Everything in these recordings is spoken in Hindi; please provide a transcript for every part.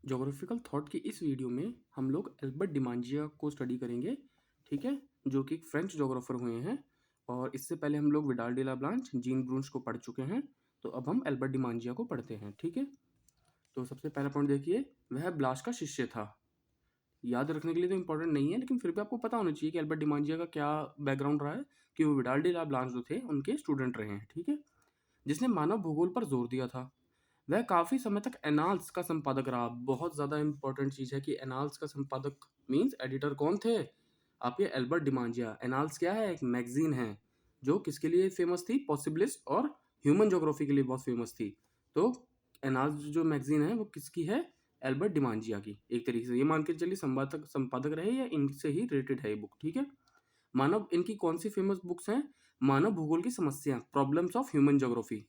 ज्योग्राफिकल थॉट की इस वीडियो में हम लोग एल्बर्ट डिमांजिया को स्टडी करेंगे। ठीक है, जो कि एक फ्रेंच ज्योग्राफर हुए हैं। और इससे पहले हम लोग Vidal de la Blache, Jean Brunhes को पढ़ चुके हैं। तो अब हम एल्बर्ट डिमांजिया को पढ़ते हैं। ठीक है, तो सबसे पहला पॉइंट देखिए, वह ब्लास का शिष्य था। याद रखने के लिए तो इंपॉर्टेंट नहीं है, लेकिन फिर भी आपको पता होना चाहिए कि एल्बर्ट डिमांजिया का क्या बैकग्राउंड रहा है, कि वो विडाल डे ला ब्लांच जो थे उनके स्टूडेंट रहे हैं। ठीक है, जिसने मानव भूगोल पर जोर दिया था। वह काफ़ी समय तक एनाल्स का संपादक रहा। बहुत ज़्यादा इंपॉर्टेंट चीज़ है कि एनाल्स का संपादक मींस एडिटर कौन थे? आपके एल्बर्ट डिमांजिया। एनाल्स क्या है? एक मैगजीन है जो किसके लिए फेमस थी? पॉसिबलिस्ट और ह्यूमन ज्योग्राफी के लिए बहुत फेमस थी। तो एनाल्स जो मैगजीन है वो किसकी है? एल्बर्ट डिमांजिया की। एक तरीके से ये मान के चलिए संपादक संपादक रहे या इनसे ही रिलेटेड है ये बुक। ठीक है, मानव इनकी कौन सी फेमस बुक्स हैं? मानव भूगोल की समस्या, प्रॉब्लम्स ऑफ ह्यूमन ज्योग्राफी।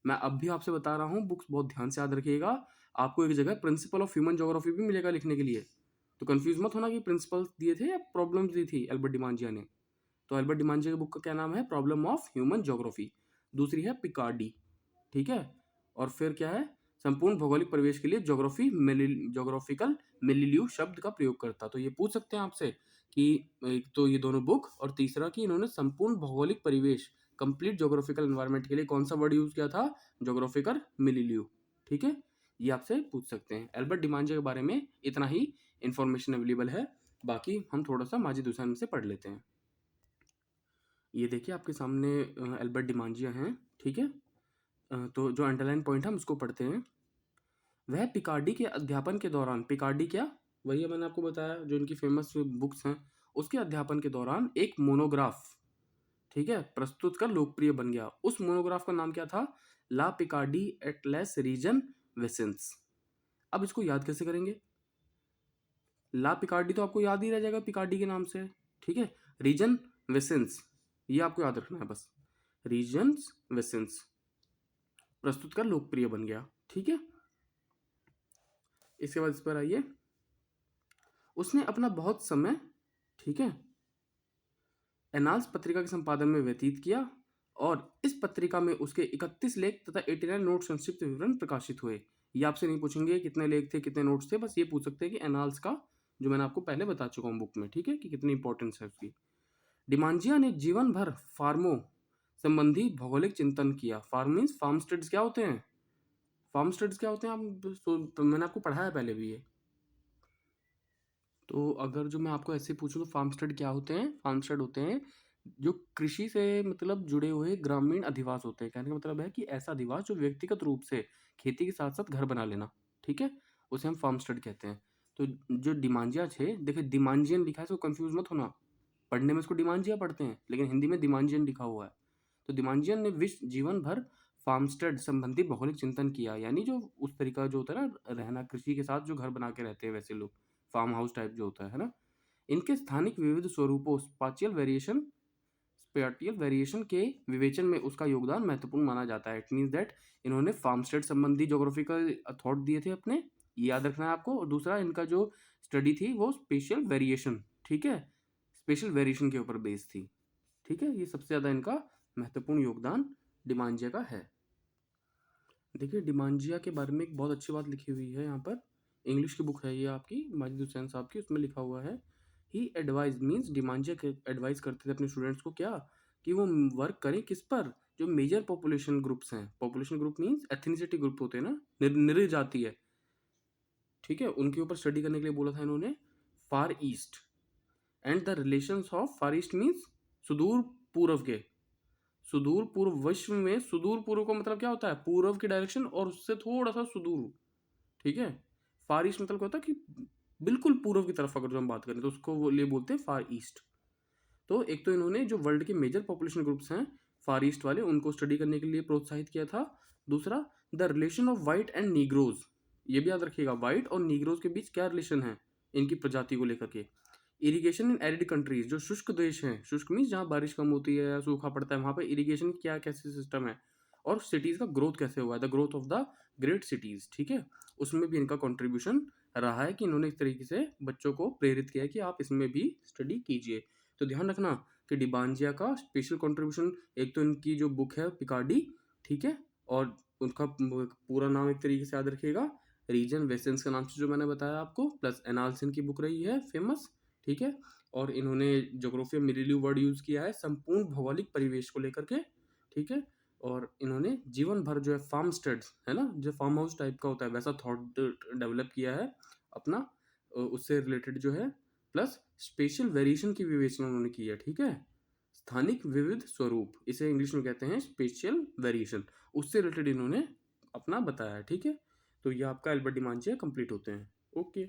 मैं अब भी आपसे बता रहा हूँ, बुक्स बहुत ध्यान से याद रखिएगा। आपको एक जगह प्रिंसिपल ऑफ ह्यूमन ज्योग्राफी भी मिलेगा लिखने के लिए। तो कंफ्यूज मत होना कि प्रिंसिपल्स दिए थे या प्रॉब्लम्स दी थी एल्बर्ट डिमांजिया ने। तो एल्बर्ट डिमांजिया की बुक का क्या नाम है? Problem of human geography. दूसरी है पिकार्डी। ठीक है, और फिर क्या है? संपूर्ण भौगोलिक परिवेश के लिए ज्योग्राफिकल मिलिल्यू शब्द का प्रयोग करता। तो ये पूछ सकते हैं आपसे कि एक तो ये दोनों बुक, और तीसरा कि इन्होंने संपूर्ण भौगोलिक परिवेश, कंप्लीट ज्योग्राफिकल एनवायरनमेंट के लिए कौन सा वर्ड यूज किया था? ज्योग्राफिकल मिलिल्यू। ठीक है, ये आपसे पूछ सकते हैं। एल्बर्ट डिमांजिया के बारे में इतना ही इंफॉर्मेशन अवेलेबल है। बाकी हम थोड़ा सा माजिद हुसैन से पढ़ लेते हैं। ये देखिए आपके सामने एल्बर्ट डिमांजिया हैं। ठीक है, तो जो अंडरलाइन पॉइंट है हम उसको पढ़ते हैं। वह पिकार्डी के अध्यापन के दौरान, पिकार्डी क्या? वही मैंने आपको बताया जो इनकी फेमस बुक्स हैं, उसके अध्यापन के दौरान एक मोनोग्राफ, ठीक है, प्रस्तुत कर लोकप्रिय बन गया। उस मोनोग्राफ का नाम क्या था? ला पिकार्डी एट लेस रीजन वेसेंस। अब इसको याद कैसे करेंगे? ला पिकार्डी तो आपको याद ही रह जाएगा पिकार्डी के नाम से। ठीक है, रीजन वेसेंस ये आपको याद रखना है बस। रीजन्स वेसेंस प्रस्तुत कर लोकप्रिय बन गया। ठीक है, इसके बाद इस पर आइए। उसने अपना बहुत समय, ठीक है, एनाल्स पत्रिका के संपादन में व्यतीत किया, और इस पत्रिका में उसके 31 लेख तथा 89 नोट संक्षिप्त विवरण प्रकाशित हुए। ये आपसे नहीं पूछेंगे कितने लेख थे, कितने नोट्स थे, बस ये पूछ सकते हैं कि एनाल्स का, जो मैंने आपको पहले बता चुका हूँ बुक में, ठीक है, कि कितनी इंपॉर्टेंस है उसकी। डिमांजिया ने जीवन भर फार्मों संबंधी भौगोलिक चिंतन किया। फार्म मीन्स फार्म स्टेट्स क्या होते हैं? फार्म स्टेट्स क्या होते हैं? तो मैंने आपको पढ़ाया पहले भी ये। तो अगर जो मैं आपको ऐसे पूछूं तो फार्म स्टेड क्या होते हैं? फार्म स्टेड होते हैं जो कृषि से मतलब जुड़े हुए ग्रामीण अधिवास होते हैं। कहने का मतलब है कि ऐसा अधिवास जो व्यक्तिगत रूप से खेती के साथ साथ घर बना लेना, ठीक है, उसे हम फार्म स्टेड कहते हैं। तो जो डिमांजिया थे, देखिए डिमांजियन लिखा है, इसको कंफ्यूज मत होना। पढ़ने में इसको डिमांजिया पढ़ते हैं, लेकिन हिंदी में डिमांजियन लिखा हुआ है। तो डिमांजियन ने विश्व जीवन भर फार्मस्टेड संबंधी भौगोलिक चिंतन किया, यानी जो उस तरीका जो होता है ना, रहना कृषि के साथ जो घर बना के रहते हैं वैसे लोग, फार्म हाउस टाइप जो होता है ना। इनके स्थानिक विविध स्वरूपों, स्पेटियल वेरिएशन के विवेचन में उसका योगदान महत्वपूर्ण माना जाता है। इट मीन्स दैट इन्होंने फार्मस्टेड संबंधी ज्योग्राफिकल थॉट दिए थे अपने, ये याद रखना है आपको। और दूसरा इनका जो स्टडी थी वो स्पेशल वेरिएशन, ठीक है, स्पेशल वेरिएशन के ऊपर बेस्ड थी। ठीक है, ये सबसे ज़्यादा इनका महत्वपूर्ण योगदान डिमांजिया का है। देखिए डिमांजिया के बारे में एक बहुत अच्छी बात लिखी हुई है यहाँ पर। इंग्लिश की बुक है ये आपकी, माजिद हुसैन साहब की, उसमें लिखा हुआ है ही एडवाइज मीन्स डिमांजिया एडवाइस करते थे अपने स्टूडेंट्स को क्या, कि वो वर्क करें किस पर? जो मेजर पॉपुलेशन ग्रुप्स हैं, population group means ethnicity group होते हैं ना, निर्जातीय है, ठीक है, उनके ऊपर स्टडी करने के लिए बोला था इन्होंने। Far East and the relations of Far East means सुदूर पूर्व के, सुदूर पूर्व विश्व में, सुदूर पूर्व का मतलब क्या होता है? पूर्व की डायरेक्शन और उससे थोड़ा सा सुदूर, ठीक है। फार ईस्ट मतलब क्या होता है? कि बिल्कुल पूर्व की तरफ अगर जो हम बात करें तो उसको वो लिए बोलते हैं फार ईस्ट। तो एक तो इन्होंने जो वर्ल्ड के मेजर पॉपुलेशन ग्रुप्स हैं फार ईस्ट वाले, उनको स्टडी करने के लिए प्रोत्साहित किया था। दूसरा, the relation of white and Negroes, ये भी याद रखिएगा, वाइट और नीग्रोज के बीच क्या रिलेशन है इनकी प्रजाति को लेकर के। इरिगेशन इन एरिड कंट्रीज, जो शुष्क देश हैं, शुष्क मीन्स जहाँ बारिश कम होती है या सूखा पड़ता है, वहाँ पर इरिगेशन क्या कैसे सिस्टम है, और सिटीज़ का ग्रोथ कैसे हुआ है, the growth of the great cities, ठीक है, उसमें भी इनका कंट्रीब्यूशन रहा है कि इन्होंने इस तरीके से बच्चों को प्रेरित किया कि आप इसमें भी स्टडी कीजिए। तो ध्यान रखना कि डिबांजिया का स्पेशल कंट्रीब्यूशन, एक तो इनकी जो बुक है पिकार्डी, ठीक है, और उनका पूरा नाम एक तरीके से याद रखिएगा, रीजन वेसेंस का नाम से जो मैंने बताया आपको, प्लस एनाल्सन की बुक रही है फेमस, ठीक है। और इन्होंने ज्योग्राफी में मिरिलियू वर्ड यूज़ किया है संपूर्ण भौगोलिक परिवेश को लेकर के, ठीक है। और इन्होंने जीवन भर जो है फार्म स्टेड्स है ना, जो फार्म हाउस टाइप का होता है वैसा थॉट डेवलप किया है अपना, उससे रिलेटेड जो है, प्लस स्पेशल वेरिएशन की विवेचना उन्होंने की है, ठीक है। स्थानिक विविध स्वरूप, इसे इंग्लिश में कहते हैं स्पेशियल वेरिएशन, उससे रिलेटेड इन्होंने अपना बताया है, ठीक है। तो ये आपका एल्बर्ट डिमांजिया कंप्लीट होते हैं। ओके।